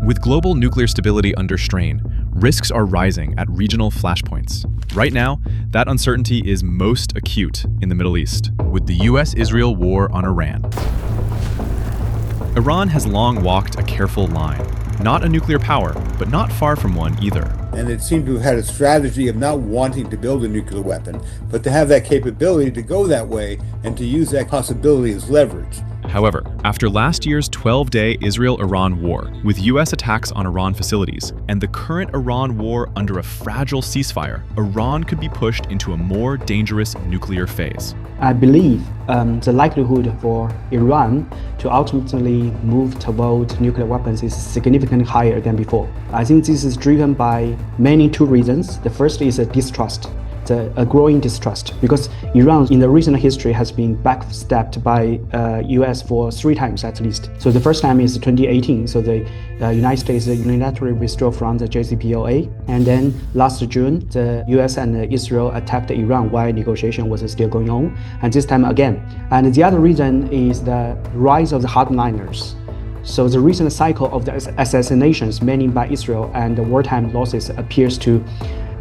With global nuclear stability under strain, risks are rising at regional flashpoints. Right now, that uncertainty is most acute in the Middle East, with the US-Israel war on Iran. Iran has long walked a careful line. Not a nuclear power, but not far from one either. And it seemed to have had a strategy of not wanting to build a nuclear weapon, but to have that capability to go that way and to use that possibility as leverage. However, after last year's 12-day Israel-Iran war, with US attacks on Iran facilities, and the current Iran war under a fragile ceasefire, Iran could be pushed into a more dangerous nuclear phase. I believe the likelihood for Iran to ultimately move toward nuclear weapons is significantly higher than before. I think this is driven by two reasons. The first is a distrust. A growing distrust, because Iran in the recent history has been backstabbed by US for 3 times at least. So the first time is 2018, so the United States unilaterally withdrew from the JCPOA, and then last June the US and Israel attacked Iran while negotiation was still going on, and this time again. And the other reason is the rise of the hardliners. So the recent cycle of the assassinations, mainly by Israel, and the wartime losses appears to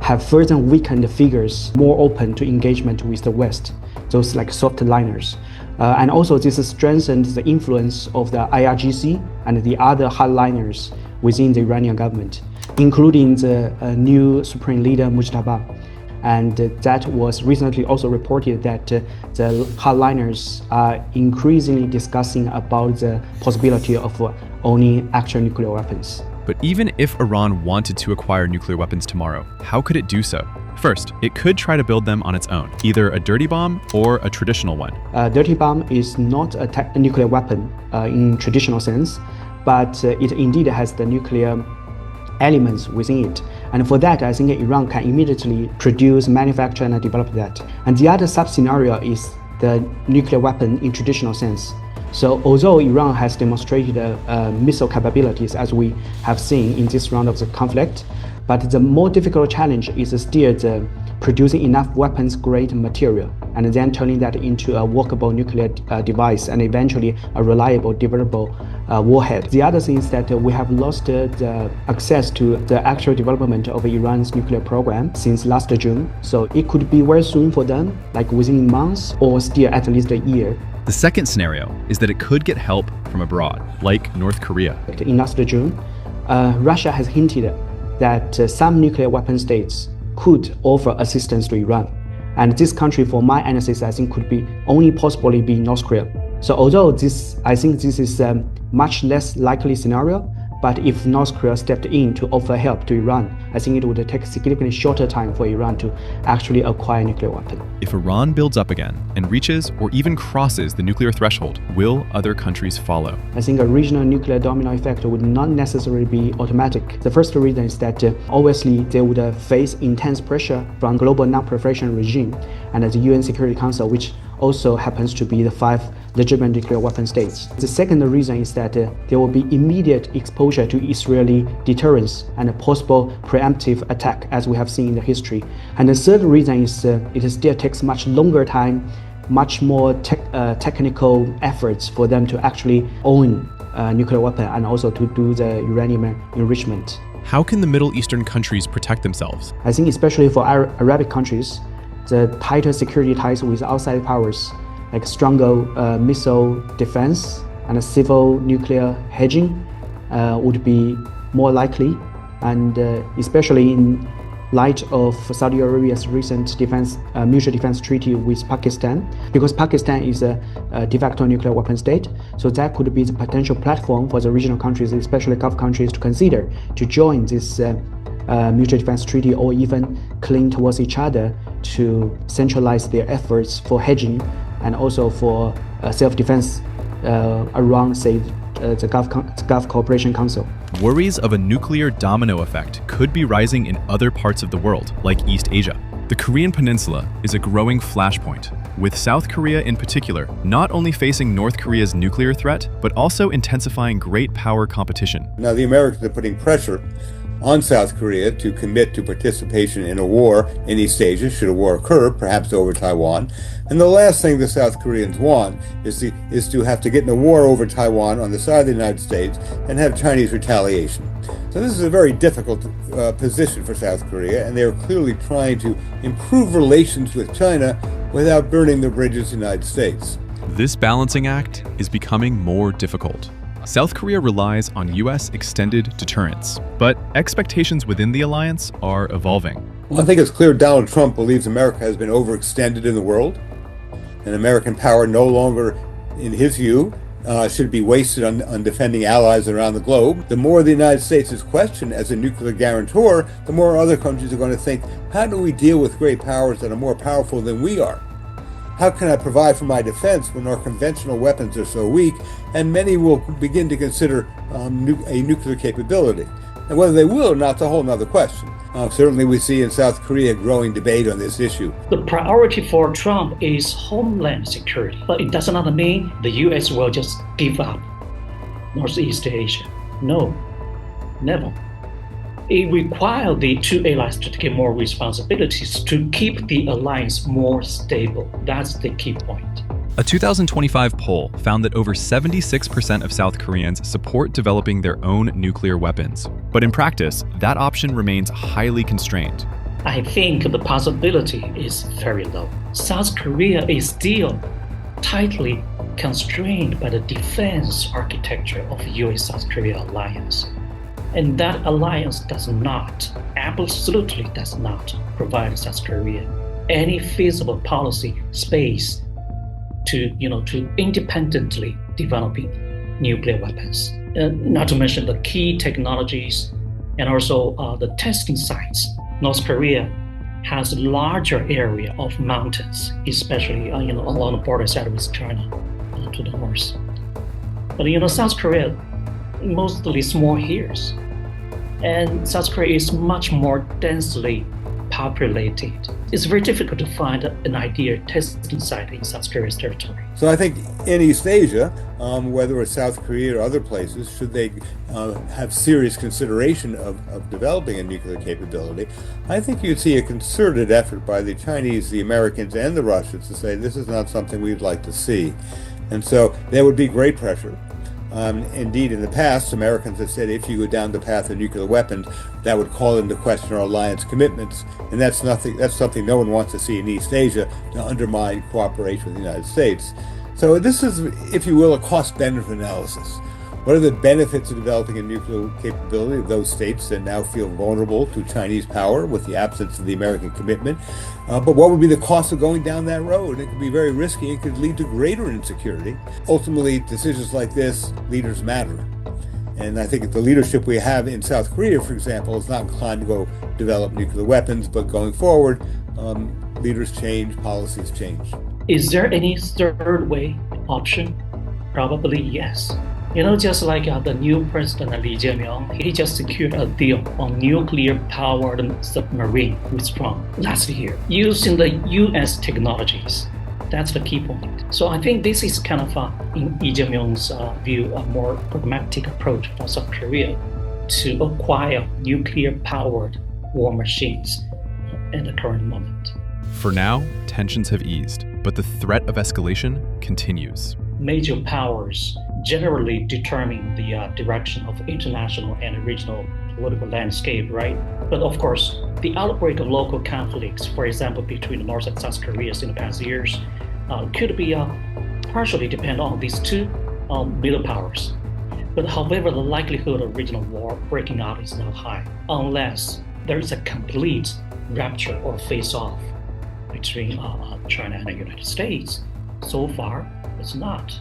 have further weakened figures more open to engagement with the West, those like soft liners. And also this has strengthened the influence of the IRGC and the other hardliners within the Iranian government, including the new Supreme Leader Mujtaba. And that was recently also reported that the hardliners are increasingly discussing about the possibility of owning actual nuclear weapons. But even if Iran wanted to acquire nuclear weapons tomorrow, how could it do so? First, it could try to build them on its own, either a dirty bomb or a traditional one. A dirty bomb is not a nuclear weapon in traditional sense, but it indeed has the nuclear elements within it. And for that, I think Iran can immediately produce, manufacture, and develop that. And the other sub-scenario is the nuclear weapon in traditional sense. So although Iran has demonstrated missile capabilities, as we have seen in this round of the conflict, but the more difficult challenge is still the producing enough weapons-grade material and then turning that into a workable nuclear device and eventually a reliable, deliverable warhead. The other thing is that we have lost the access to the actual development of Iran's nuclear program since last June. So it could be very soon for them, like within months or still at least a year. The second scenario is that it could get help from abroad, like North Korea. In last June, Russia has hinted that some nuclear weapon states could offer assistance to Iran. And this country, for my analysis, I think could be only possibly be North Korea. So although I think this is a much less likely scenario, but if North Korea stepped in to offer help to Iran, I think it would take a significantly shorter time for Iran to actually acquire a nuclear weapon. If Iran builds up again and reaches or even crosses the nuclear threshold, will other countries follow? I think a regional nuclear domino effect would not necessarily be automatic. The first reason is that obviously they would face intense pressure from global non-proliferation regime and the UN Security Council, which also happens to be the 5 legitimate nuclear weapon states. The second reason is that there will be immediate exposure to Israeli deterrence and a possible preemptive attack, as we have seen in the history. And the third reason is it still takes much longer time, much more technical efforts for them to actually own a nuclear weapon and also to do the uranium enrichment. How can the Middle Eastern countries protect themselves? I think especially for Arabic countries, the tighter security ties with outside powers, like stronger missile defense and civil nuclear hedging would be more likely, and especially in light of Saudi Arabia's recent mutual defense treaty with Pakistan, because Pakistan is a de facto nuclear weapon state, so that could be the potential platform for the regional countries, especially Gulf countries, to consider to join this mutual defense treaty or even cling towards each other to centralize their efforts for hedging and also for self-defense around, say, the Gulf Cooperation Council. Worries of a nuclear domino effect could be rising in other parts of the world, like East Asia. The Korean Peninsula is a growing flashpoint, with South Korea in particular not only facing North Korea's nuclear threat, but also intensifying great power competition. Now the Americans are putting pressure on South Korea to commit to participation in a war in East Asia, should a war occur, perhaps over Taiwan. And the last thing the South Koreans want is to have to get in a war over Taiwan on the side of the United States and have Chinese retaliation. So this is a very difficult position for South Korea, and they are clearly trying to improve relations with China without burning the bridges in the United States. This balancing act is becoming more difficult. South Korea relies on U.S. extended deterrence, but expectations within the alliance are evolving. Well, I think it's clear Donald Trump believes America has been overextended in the world, and American power no longer, in his view, should be wasted on defending allies around the globe. The more the United States is questioned as a nuclear guarantor, the more other countries are going to think, how do we deal with great powers that are more powerful than we are? How can I provide for my defense when our conventional weapons are so weak? And many will begin to consider a nuclear capability. And whether they will or not is a whole other question. Certainly we see in South Korea growing debate on this issue. The priority for Trump is homeland security, but it does not mean the U.S. will just give up Northeast Asia. No, never. It requires the two allies to take more responsibilities to keep the alliance more stable. That's the key point. A 2025 poll found that over 76% of South Koreans support developing their own nuclear weapons. But in practice, that option remains highly constrained. I think the possibility is very low. South Korea is still tightly constrained by the defense architecture of the U.S.-South Korea alliance. And that alliance does not, absolutely does not, provide South Korea any feasible policy space to independently developing nuclear weapons. Not to mention the key technologies and also the testing sites. North Korea has a larger area of mountains, especially along the border side with China to the north. But South Korea mostly small hills, and South Korea is much more densely populated. It's very difficult to find an ideal testing site in South Korea's territory. So I think in East Asia, whether it's South Korea or other places, should they have serious consideration of developing a nuclear capability, I think you'd see a concerted effort by the Chinese, the Americans, and the Russians to say this is not something we'd like to see. And so there would be great pressure. Indeed, in the past, Americans have said if you go down the path of nuclear weapons, that would call into question our alliance commitments, and that's something no one wants to see in East Asia, to undermine cooperation with the United States. So this is, if you will, a cost-benefit analysis. What are the benefits of developing a nuclear capability of those states that now feel vulnerable to Chinese power with the absence of the American commitment? But what would be the cost of going down that road? It could be very risky. It could lead to greater insecurity. Ultimately, decisions like this, leaders matter. And I think the leadership we have in South Korea, for example, is not inclined to go develop nuclear weapons, but going forward, leaders change, policies change. Is there any third way option? Probably yes. Just like the new president Lee Jae-myung, he just secured a deal on nuclear-powered submarine with Trump last year, using the U.S. technologies. That's the key point. So I think this is kind of, in Lee Jae-myung's view, a more pragmatic approach for South Korea to acquire nuclear-powered war machines at the current moment. For now, tensions have eased, but the threat of escalation continues. Major powers generally determine the direction of international and regional political landscape, right? But of course, the outbreak of local conflicts, for example, between North and South Koreas in the past years, could be partially depend on these two middle powers. But however, the likelihood of regional war breaking out is not high, unless there is a complete rupture or face-off between China and the United States. So far, it's not.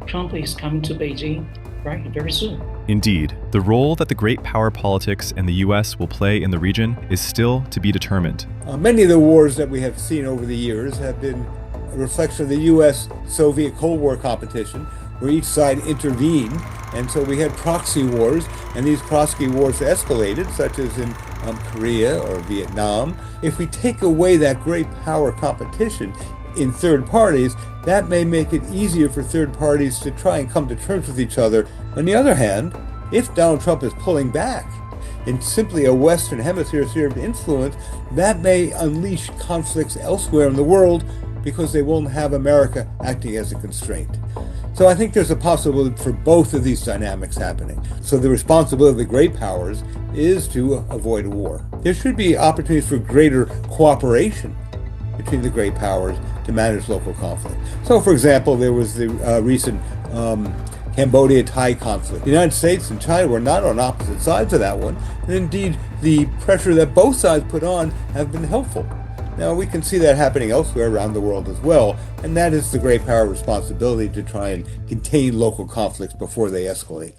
Trump is coming to Beijing, right, very soon. Indeed, the role that the great power politics and the U.S. will play in the region is still to be determined. Many of the wars that we have seen over the years have been a reflection of the U.S.-Soviet Cold War competition, where each side intervened, and so we had proxy wars, and these proxy wars escalated, such as in Korea or Vietnam. If we take away that great power competition in third parties, that may make it easier for third parties to try and come to terms with each other. On the other hand, if Donald Trump is pulling back, in simply a Western Hemisphere sphere of influence, that may unleash conflicts elsewhere in the world because they won't have America acting as a constraint. So I think there's a possibility for both of these dynamics happening. So the responsibility of the great powers is to avoid a war. There should be opportunities for greater cooperation between the great powers to manage local conflict. So, for example, there was the recent Cambodia-Thai conflict. The United States and China were not on opposite sides of that one, and indeed the pressure that both sides put on have been helpful. Now, we can see that happening elsewhere around the world as well, and that is the great power responsibility to try and contain local conflicts before they escalate.